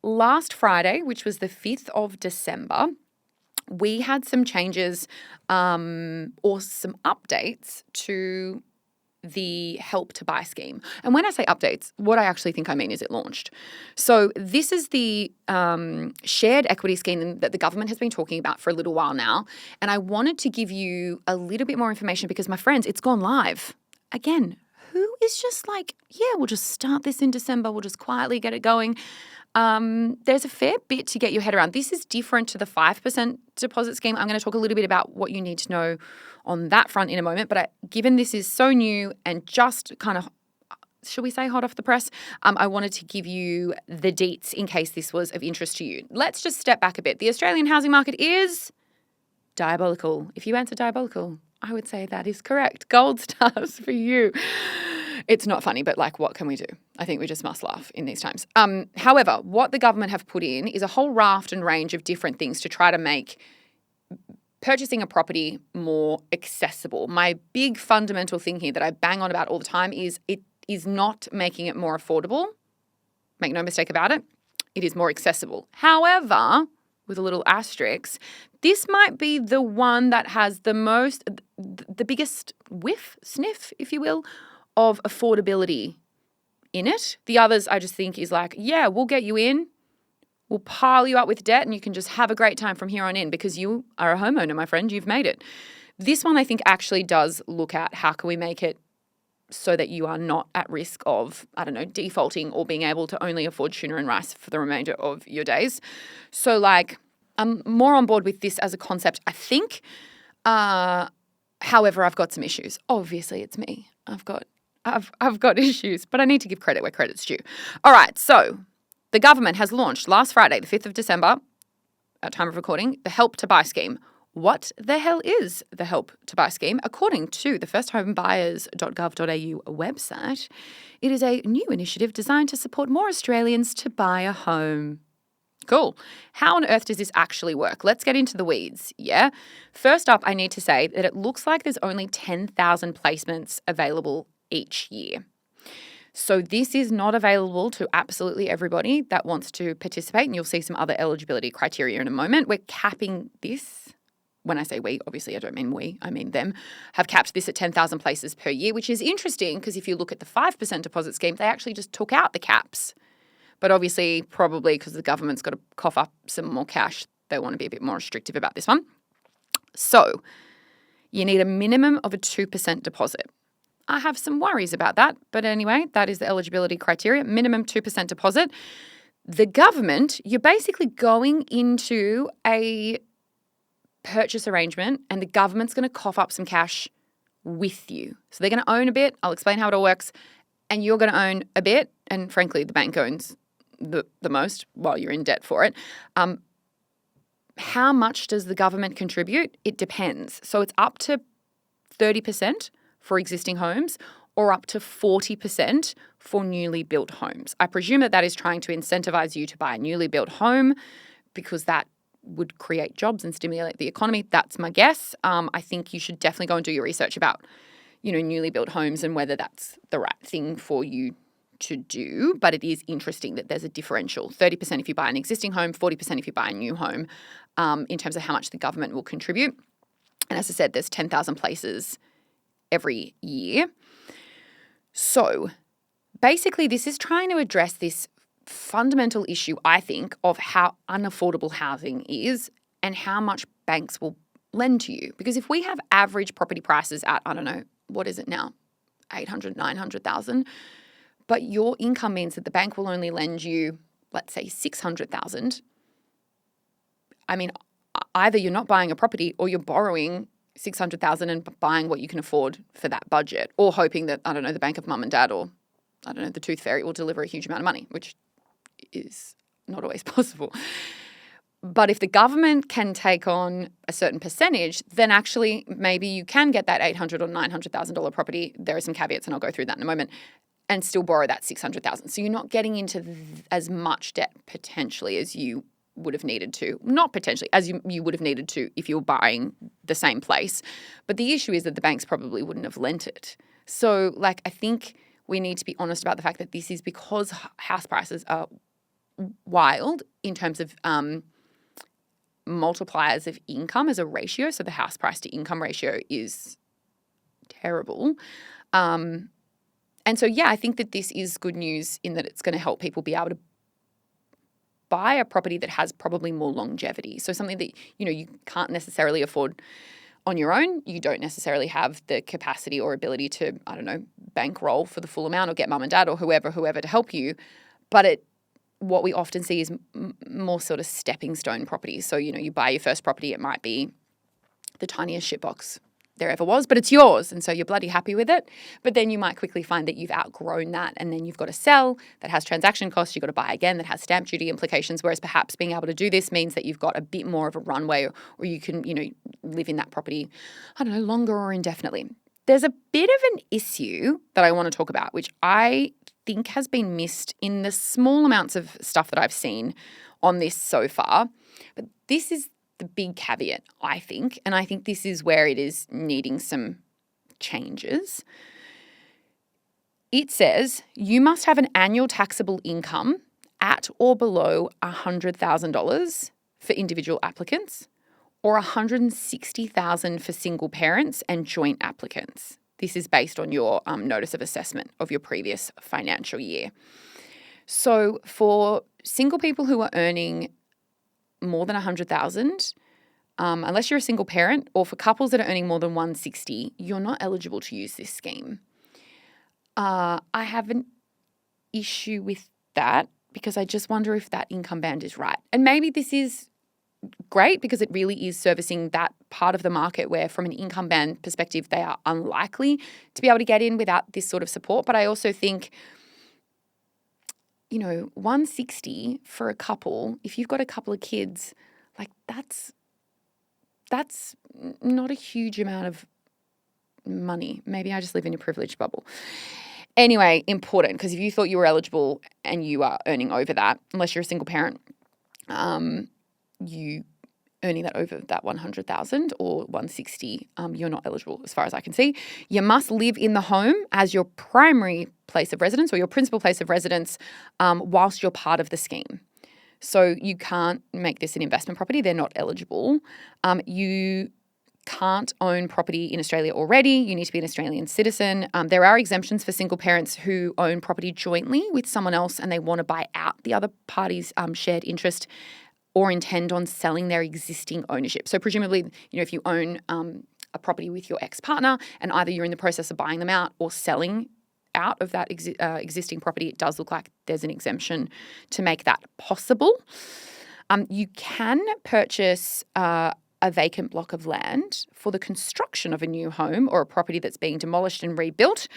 last Friday, which was the 5th of December, we had some changes or some updates to the Help to Buy scheme. And when I say updates, what I actually think I mean is it launched. So this is the shared equity scheme that the government has been talking about for a little while now. And I wanted to give you a little bit more information because, my friends, it's gone live. Again, who is just like, yeah, we'll just start this in December. We'll just quietly get it going. There's a fair bit to get your head around. This is different to the 5% deposit scheme. I'm going to talk a little bit about what you need to know on that front in a moment. But given this is so new and just kind of, shall we say, hot off the press, I wanted to give you the deets in case this was of interest to you. Let's just step back a bit. The Australian housing market is diabolical. If you answer diabolical, I would say that is correct. Gold stars for you. It's not funny, but like, what can we do? I think we just must laugh in these times. However, what the government have put in is a whole raft and range of different things to try to make purchasing a property more accessible. My big fundamental thing here that I bang on about all the time is it is not making it more affordable. Make no mistake about it. It is more accessible. However, with a little asterisk, this might be the one that has the biggest sniff, if you will, of affordability in it. The others I just think is like, yeah, we'll get you in, we'll pile you up with debt and you can just have a great time from here on in because you are a homeowner, my friend, you've made it. This one I think actually does look at how can we make it so that you are not at risk of, defaulting or being able to only afford tuna and rice for the remainder of your days. So like, I'm more on board with this as a concept, I think. However, I've got some issues. Obviously, it's me. I've got issues, but I need to give credit where credit's due. All right, so the government has launched last Friday, the 5th of December, at time of recording, the Help to Buy scheme. What the hell is the Help to Buy scheme? According to the firsthomebuyers.gov.au website, it is a new initiative designed to support more Australians to buy a home. Cool. How on earth does this actually work? Let's get into the weeds, yeah? First up, I need to say that it looks like there's only 10,000 placements available each year. So this is not available to absolutely everybody that wants to participate, and you'll see some other eligibility criteria in a moment. We're capping this. When I say we, obviously I don't mean we, I mean them, have capped this at 10,000 places per year, which is interesting because if you look at the 5% deposit scheme, they actually just took out the caps. But obviously, probably because the government's got to cough up some more cash, they want to be a bit more restrictive about this one. So you need a minimum of a 2% deposit. I have some worries about that. But anyway, that is the eligibility criteria, minimum 2% deposit. The government, you're basically going into a purchase arrangement and the government's going to cough up some cash with you. So they're going to own a bit. I'll explain how it all works. And you're going to own a bit. And frankly, the bank owns the most while you're in debt for it. How much does the government contribute? It depends. So it's up to 30% for existing homes or up to 40% for newly built homes. I presume that is trying to incentivize you to buy a newly built home because that would create jobs and stimulate the economy. That's my guess. I think you should definitely go and do your research about, newly built homes and whether that's the right thing for you to do, but it is interesting that there's a differential, 30% if you buy an existing home, 40% if you buy a new home, in terms of how much the government will contribute. And as I said, there's 10,000 places every year. So basically this is trying to address this fundamental issue, I think, of how unaffordable housing is and how much banks will lend to you. Because if we have average property prices at, what is it now? 800, 900,000. But your income means that the bank will only lend you, let's say, 600,000. I mean, either you're not buying a property or you're borrowing 600,000 and buying what you can afford for that budget, or hoping that, the bank of mum and dad or, the tooth fairy will deliver a huge amount of money, which is not always possible. But if the government can take on a certain percentage, then actually maybe you can get that $800,000 or $900,000 property. There are some caveats and I'll go through that in a moment, and still borrow that 600,000. So you're not getting into as much debt potentially as you would have needed to. Not potentially, as you would have needed to if you were buying the same place. But the issue is that the banks probably wouldn't have lent it. So I think we need to be honest about the fact that this is because house prices are wild in terms of multipliers of income as a ratio. So the house price to income ratio is terrible. And so, yeah, I think that this is good news in that it's going to help people be able to buy a property that has probably more longevity. So something that, you can't necessarily afford on your own. You don't necessarily have the capacity or ability to, bankroll for the full amount or get mum and dad or whoever to help you. But what we often see is more sort of stepping stone properties. So, you buy your first property, it might be the tiniest shitbox there ever was, but it's yours. And so you're bloody happy with it. But then you might quickly find that you've outgrown that. And then you've got to sell that has transaction costs. You've got to buy again that has stamp duty implications. Whereas perhaps being able to do this means that you've got a bit more of a runway or you can, live in that property, longer or indefinitely. There's a bit of an issue that I want to talk about, which I think has been missed in the small amounts of stuff that I've seen on this so far. But this is the big caveat, I think, and I think this is where it is needing some changes. It says you must have an annual taxable income at or below $100,000 for individual applicants or $160,000 for single parents and joint applicants. This is based on your notice of assessment of your previous financial year. So for single people who are earning more than $100,000, unless you're a single parent, or for couples that are earning more than $160,000, you're not eligible to use this scheme. I have an issue with that because I just wonder if that income band is right. And maybe this is great because it really is servicing that part of the market where from an income band perspective, they are unlikely to be able to get in without this sort of support. But I also think, $160,000 for a couple, if you've got a couple of kids, like that's not a huge amount of money. Maybe I just live in a privileged bubble. Anyway, important, because if you thought you were eligible and you are earning over that, unless you're a single parent, you earning that over that 100,000 or 160, you're not eligible as far as I can see. You must live in the home as your primary place of residence or your principal place of residence whilst you're part of the scheme. So you can't make this an investment property. They're not eligible. You can't own property in Australia already. You need to be an Australian citizen. There are exemptions for single parents who own property jointly with someone else and they want to buy out the other party's shared interest or intend on selling their existing ownership. So presumably, if you own a property with your ex-partner and either you're in the process of buying them out or selling out of that existing property, it does look like there's an exemption to make that possible. You can purchase a vacant block of land for the construction of a new home or a property that's being demolished and rebuilt,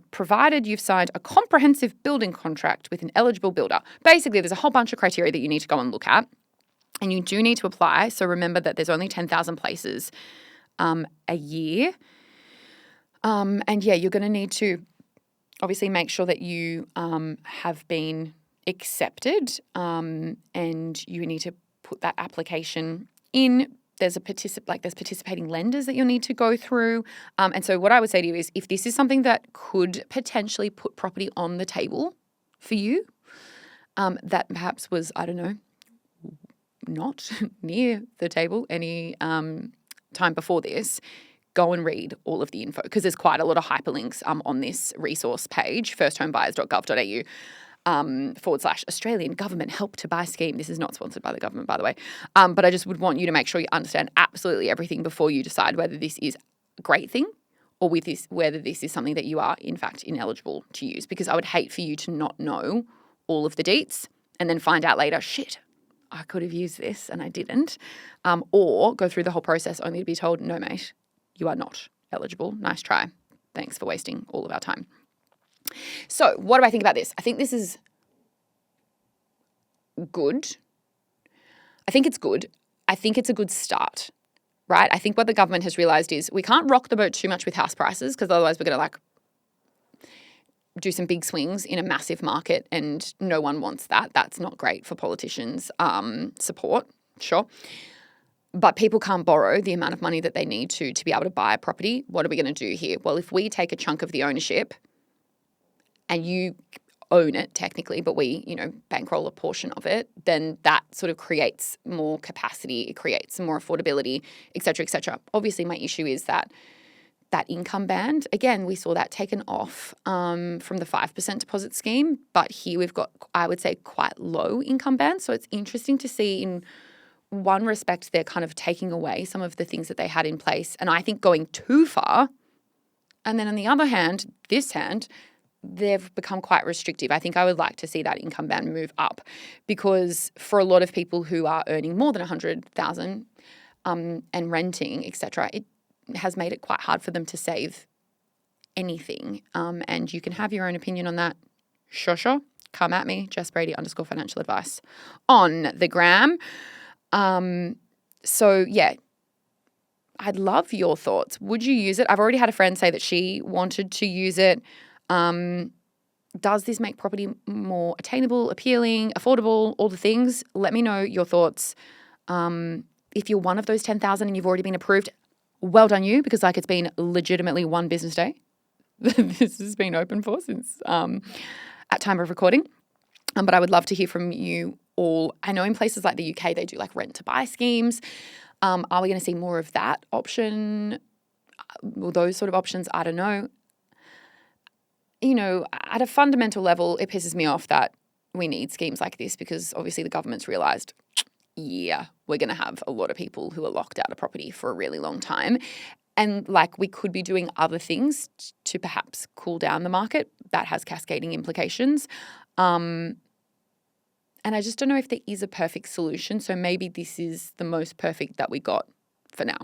provided you've signed a comprehensive building contract with an eligible builder. Basically, there's a whole bunch of criteria that you need to go and look at, and you do need to apply. So remember that there's only 10,000 places a year. And yeah, you're going to need to obviously make sure that you have been accepted and you need to put that application in. There's participating lenders that you'll need to go through. And so what I would say to you is if this is something that could potentially put property on the table for you, that perhaps was, not near the table any time before this, go and read all of the info because there's quite a lot of hyperlinks on this resource page, firsthomeBuyers.gov.au. /Australian Government Help to Buy Scheme. This is not sponsored by the government, by the way. But I just would want you to make sure you understand absolutely everything before you decide whether this is a great thing or whether this is something that you are, in fact, ineligible to use. Because I would hate for you to not know all of the deets and then find out later, shit, I could have used this and I didn't. Or go through the whole process only to be told, no, mate, you are not eligible. Nice try. Thanks for wasting all of our time. So what do I think about this? I think this is good. I think it's good. I think it's a good start, right? I think what the government has realised is we can't rock the boat too much with house prices because otherwise we're going to do some big swings in a massive market and no one wants that. That's not great for politicians' support, sure. But people can't borrow the amount of money that they need to be able to buy a property. What are we going to do here? Well, if we take a chunk of the ownership and you own it technically, but we, bankroll a portion of it, then that sort of creates more capacity, it creates some more affordability, et cetera, et cetera. Obviously, my issue is that income band, again, we saw that taken off from the 5% deposit scheme, but here we've got, I would say, quite low income bands. So it's interesting to see in one respect, they're kind of taking away some of the things that they had in place. And I think going too far. And then on the other hand, they've become quite restrictive. I think I would like to see that income band move up, because for a lot of people who are earning more than 100,000 and renting, etc., it has made it quite hard for them to save anything. And you can have your own opinion on that. Sure. Come at me, Jess Brady _financial advice on the gram. So yeah, I'd love your thoughts. Would you use it? I've already had a friend say that she wanted to use it. Does this make property more attainable, appealing, affordable, all the things? Let me know your thoughts. If you're one of those 10,000 and you've already been approved, well done you, because it's been legitimately one business day. This has been open for since at time of recording. But I would love to hear from you all. I know in places like the UK, they do rent to buy schemes. Are we going to see more of that option? Well, those sort of options, I don't know. At a fundamental level, it pisses me off that we need schemes like this, because obviously the government's realised, we're going to have a lot of people who are locked out of property for a really long time. And we could be doing other things to perhaps cool down the market. That has cascading implications. And I just don't know if there is a perfect solution. So maybe this is the most perfect that we got for now.